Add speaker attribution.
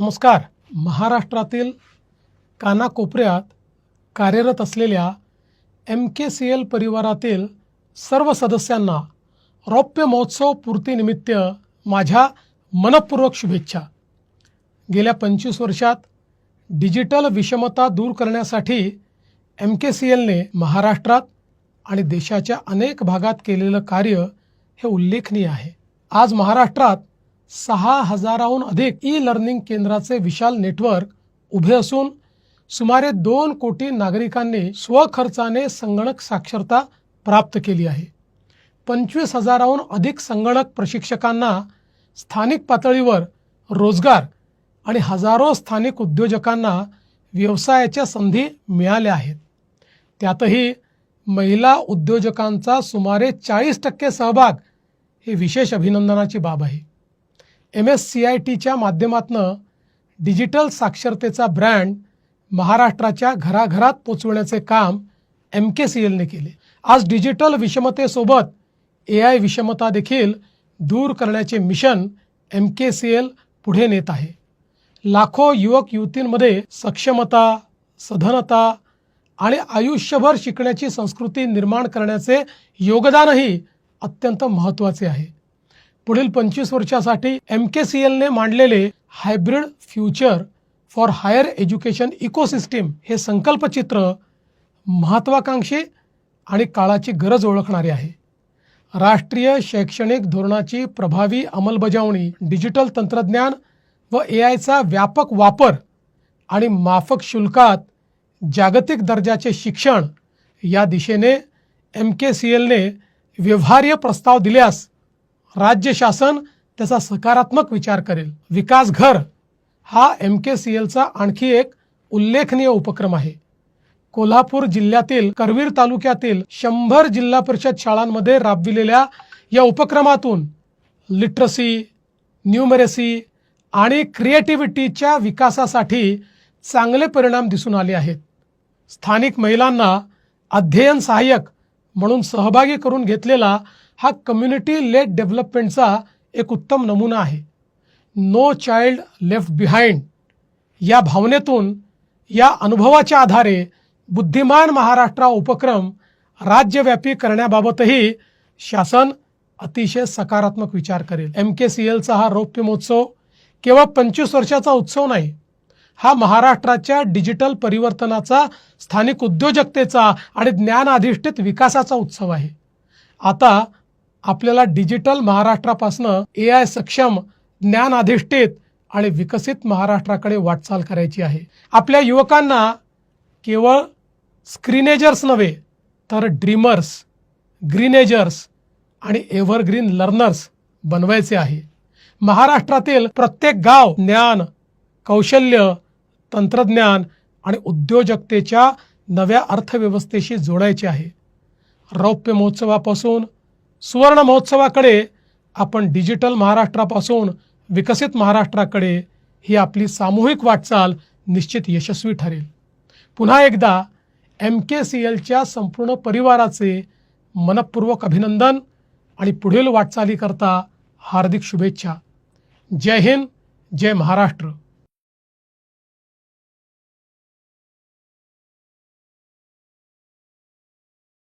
Speaker 1: नमस्कार. महाराष्ट्रातील कानाकोपऱ्यात कार्यरत असलेल्या MKCL परिवारातील सर्व सदस्यांना रौप्य महोत्सव पूर्तीनिमित्त माझ्या मनपूर्वक शुभेच्छा. गेल्या 25 वर्षात डिजिटल विषमता दूर करण्यासाठी MKCLने महाराष्ट्रात आणि देशाच्या अनेक भागात केलेलं कार्य हे उल्लेखनीय आहे. आज महाराष्ट्रात 6,000हून अधिक ई-लर्निंग केंद्राचे विशाल नेटवर्क उभे असून सुमारे 2 कोटी नागरिकांनी स्वखर्चाने संगणक साक्षरता प्राप्त केली आहे. 25,000हून अधिक संगणक प्रशिक्षकांना स्थानिक पातळीवर रोजगार आणि हजारो स्थानिक उद्योजकांना व्यवसायाच्या संधी मिळाल्या आहेत. त्यातही महिला उद्योजकांचा सुमारे 40% सहभाग ही विशेष अभिनंदनाची बाब आहे. MSCITच्या माध्यमातून डिजिटल साक्षरतेचा ब्रँड महाराष्ट्राच्या घराघरात पोचवण्याचे काम MKCLने केले. आज डिजिटल विषमतेसोबत AI विषमता देखील दूर करण्याचे मिशन MKCL पुढे नेत आहे. लाखो युवक युवतींमध्ये सक्षमता, सधनता आणि आयुष्यभर शिकण्याची संस्कृती निर्माण करण्याचे योगदानही अत्यंत महत्त्वाचे आहे. पुढील 25 वर्षासाठी MKCLने मांडलेले hybrid future for higher education ecosystem हे संकल्पचित्र महत्त्वाकांक्षी आणि काळाची गरज ओळखणारे आहे. राष्ट्रीय शैक्षणिक धोरणाची प्रभावी अंमलबजावणी, डिजिटल तंत्रज्ञान व AIचा व्यापक वापर आणि माफक शुल्कात जागतिक दर्जाचे शिक्षण या दिशेने MKCLने व्यवहार्य प्रस्ताव दिल्यास राज्य शासन त्याचा सकारात्मक विचार करेल. विकास घर हा MKCLचा आणखी एक उल्लेखनीय उपक्रम आहे. कोल्हापूर जिल्ह्यातील करवीर तालुक्यातील 100 जिल्हा परिषद शाळांमध्ये राबविलेल्या या उपक्रमातून लिटरसी, न्यूमरेसी आणि क्रिएटिव्हिटीच्या विकासासाठी चांगले परिणाम दिसून आले आहेत. स्थानिक महिलांना अध्ययन सहाय्यक म्हणून सहभागी करून घेतलेला हा कम्युनिटी लेड डेव्हलपमेंटचा एक उत्तम नमुना आहे. नो चाइल्ड लेफ्ट बिहाइंड या भावनेतून, या अनुभवाच्या आधारे बुद्धिमान महाराष्ट्र उपक्रम राज्यव्यापी करण्याबाबतही शासन अतिशय सकारात्मक विचार करेल. MKCLचा हा रौप्य महोत्सव केवळ 25 वर्षाचा उत्सव नाही, हा महाराष्ट्राच्या डिजिटल परिवर्तनाचा, स्थानिक उद्योजकतेचा आणि ज्ञानाधिष्ठित विकासाचा उत्सव आहे. आता आपल्याला डिजिटल महाराष्ट्रापासून AI सक्षम, ज्ञानाधिष्ठित आणि विकसित महाराष्ट्राकडे वाटचाल करायची आहे. आपल्या युवकांना केवळ स्क्रीनेजर्स नव्हे तर ड्रीमर्स, ग्रीनेजर्स आणि एव्हरग्रीन लर्नर्स बनवायचे आहे. महाराष्ट्रातील प्रत्येक गाव ज्ञान, कौशल्य, तंत्रज्ञान आणि उद्योजकतेच्या नव्या अर्थव्यवस्थेशी जोडायचे आहे. रौप्य महोत्सवापासून सुवर्ण महोत्सवाकडे आपण डिजिटल महाराष्ट्रापासून विकसित महाराष्ट्राकडे ही आपली सामूहिक वाटचाल निश्चित यशस्वी ठरेल. पुन्हा एकदा MKCLच्या संपूर्ण परिवाराचे मनपूर्वक अभिनंदन आणि पुढील वाटचालीकरता हार्दिक शुभेच्छा. जय हिंद, जय महाराष्ट्र.